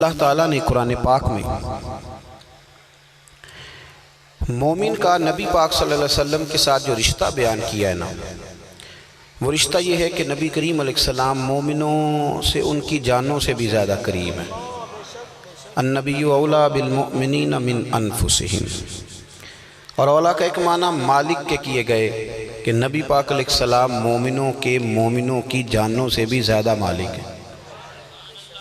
اللہ تعالیٰ نے قرآن پاک میں مومن کا نبی پاک صلی اللہ علیہ وسلم کے ساتھ جو رشتہ بیان کیا ہے نا، وہ رشتہ یہ ہے کہ نبی کریم علیہ السلام مومنوں سے ان کی جانوں سے بھی زیادہ قریب ہیں۔ النبی اولا بالمؤمنین من انفسہم، اور اولا کا ایک معنی مالک کے کیے گئے کہ نبی پاک علیہ السلام مومنوں کی جانوں سے بھی زیادہ مالک ہیں۔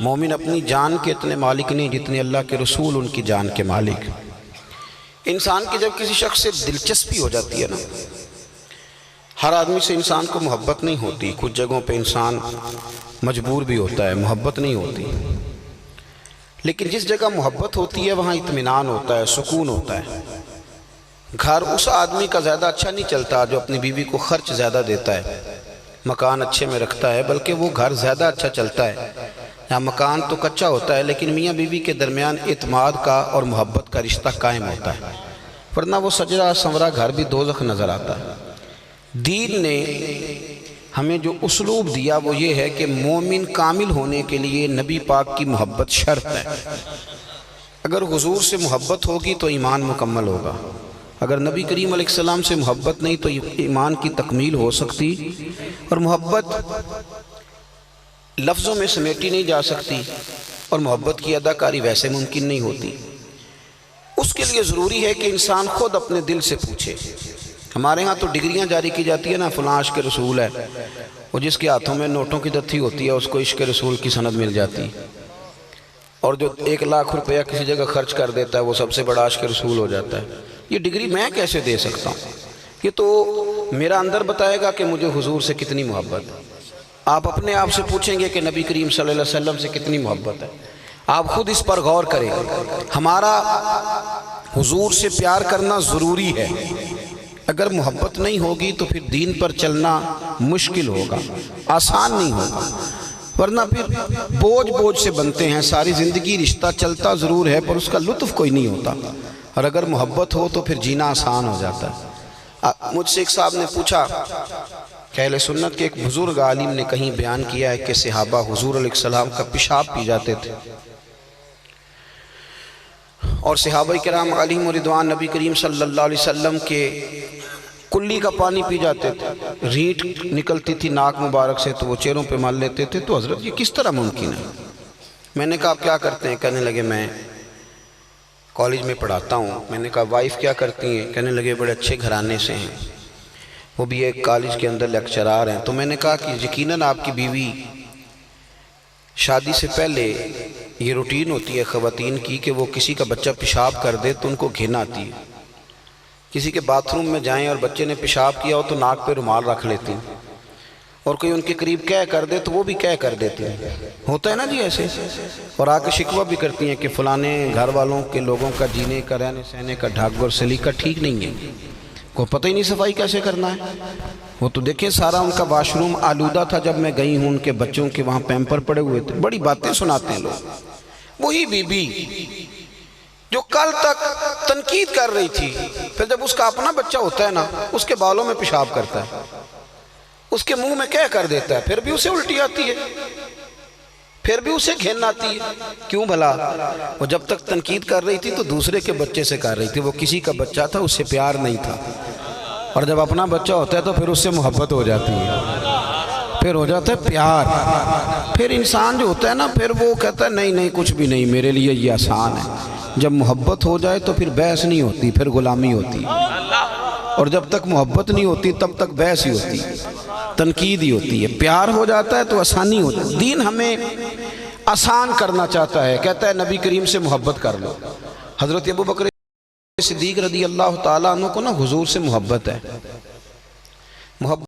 مومن اپنی جان کے اتنے مالک نہیں جتنے اللہ کے رسول ان کی جان کے مالک۔ انسان کی جب کسی شخص سے دلچسپی ہو جاتی ہے نا، ہر آدمی سے انسان کو محبت نہیں ہوتی، کچھ جگہوں پہ انسان مجبور بھی ہوتا ہے، محبت نہیں ہوتی، لیکن جس جگہ محبت ہوتی ہے وہاں اطمینان ہوتا ہے، سکون ہوتا ہے۔ گھر اس آدمی کا زیادہ اچھا نہیں چلتا جو اپنی بیوی کو خرچ زیادہ دیتا ہے، مکان اچھے میں رکھتا ہے، بلکہ وہ گھر زیادہ اچھا چلتا ہے۔ یہاں مکان تو کچا ہوتا ہے لیکن میاں بیوی کے درمیان اعتماد کا اور محبت کا رشتہ قائم ہوتا ہے، ورنہ وہ سجدہ سنورا گھر بھی دوزخ نظر آتا ہے۔ دین نے ہمیں جو اسلوب دیا وہ یہ ہے کہ مومن کامل ہونے کے لیے نبی پاک کی محبت شرط ہے۔ اگر حضور سے محبت ہوگی تو ایمان مکمل ہوگا، اگر نبی کریم علیہ السلام سے محبت نہیں تو ایمان کی تکمیل ہو سکتی، اور محبت لفظوں میں سمیٹی نہیں جا سکتی، اور محبت کی اداکاری ویسے ممکن نہیں ہوتی۔ اس کے لیے ضروری ہے کہ انسان خود اپنے دل سے پوچھے۔ ہمارے ہاں تو ڈگریاں جاری کی جاتی ہے نا، فلاں عشق رسول ہے، وہ جس کے ہاتھوں میں نوٹوں کی دتھی ہوتی ہے اس کو عشق رسول کی سند مل جاتی، اور جو 1,00,000 روپیہ کسی جگہ خرچ کر دیتا ہے وہ سب سے بڑا عشق رسول ہو جاتا ہے۔ یہ ڈگری میں کیسے دے سکتا ہوں؟ یہ تو میرا اندر بتائے گا کہ مجھے حضور سے کتنی محبت ہے۔ آپ اپنے آپ سے پوچھیں گے کہ نبی کریم صلی اللہ علیہ وسلم سے کتنی محبت ہے، آپ خود اس پر غور کریں۔ ہمارا حضور سے پیار کرنا ضروری ہے، اگر محبت نہیں ہوگی تو پھر دین پر چلنا مشکل ہوگا، آسان نہیں ہوگا، ورنہ پھر بوجھ سے بنتے ہیں۔ ساری زندگی رشتہ چلتا ضرور ہے پر اس کا لطف کوئی نہیں ہوتا، اور اگر محبت ہو تو پھر جینا آسان ہو جاتا ہے۔ مجھ سے ایک صاحب نے پوچھا کہ اہل سنت کے ایک بزرگ عالم نے کہیں بیان کیا ہے کہ صحابہ حضور علیہ السلام کا پیشاب پی جاتے تھے، اور صحابہ کرام علیہم رضوان نبی کریم صلی اللہ علیہ وسلم کے کلی کا پانی پی جاتے تھے، ریٹ نکلتی تھی ناک مبارک سے تو وہ چہروں پہ مال لیتے تھے۔ تو حضرت یہ کس طرح ممکن ہے؟ میں نے کہا آپ کیا کرتے ہیں؟ کہنے لگے میں کالج میں پڑھاتا ہوں۔ میں نے کہا وائف کیا کرتی ہیں؟ کہنے لگے بڑے اچھے گھرانے سے ہیں، وہ بھی ایک کالج کے اندر لیکچرار ہیں۔ تو میں نے کہا کہ یقیناً آپ کی بیوی شادی سے پہلے یہ روٹین ہوتی ہے خواتین کی کہ وہ کسی کا بچہ پیشاب کر دے تو ان کو گھن آتی ہے، کسی کے باتھ روم میں جائیں اور بچے نے پیشاب کیا ہو تو ناک پہ رومال رکھ لیتی ہیں، اور کوئی ان کے قریب کہہ کر دے تو وہ بھی کہہ کر دیتے ہیں، ہوتا ہے نا جی ایسے، اور آ کے شکوہ بھی کرتی ہیں کہ فلانے گھر والوں کے لوگوں کا جینے کا رہنے سہنے کا ڈھنگ اور سلیقہ ٹھیک نہیں ہے، کو پتہ ہی نہیں صفائی کیسے کرنا ہے۔ وہ تو دیکھیں سارا ان کا واش روم آلودہ تھا، جب میں گئی ہوں ان کے بچوں کے وہاں پیمپر پڑے ہوئے تھے، بڑی باتیں سناتے ہیں لوگ۔ وہی بی بی جو کل تک تنقید کر رہی تھی، پھر جب اس کا اپنا بچہ ہوتا ہے نا اس کے بالوں میں پیشاب کرتا ہے، اس کے منہ میں کہہ کر دیتا ہے، پھر بھی اسے الٹی آتی ہے، پھر بھی اسے گھن آتی ہے۔ کیوں بھلا؟ وہ جب تک تنقید کر رہی تھی تو دوسرے کے بچے سے کر رہی تھی، وہ کسی کا بچہ تھا، اس سے پیار نہیں تھا، اور جب اپنا بچہ ہوتا ہے تو پھر اس سے محبت ہو جاتی ہے، پھر ہو جاتا ہے پیار۔ پھر انسان جو ہوتا ہے نا پھر وہ کہتا ہے نہیں کچھ بھی نہیں، میرے لیے یہ آسان ہے۔ جب محبت ہو جائے تو پھر بحث نہیں ہوتی، پھر غلامی ہوتی ہے، اور جب تک محبت نہیں ہوتی تب تک بحث ہی ہوتی ہے، تنقید ہی ہوتی ہے۔ پیار ہو جاتا ہے تو آسانی ہوتی ہے۔ دین ہمیں آسان کرنا چاہتا ہے، کہتا ہے نبی کریم سے محبت کر لو۔ حضرت ابوبکر صدیق رضی اللہ تعالیٰ عنہ کو نا حضور سے محبت ہے، محبت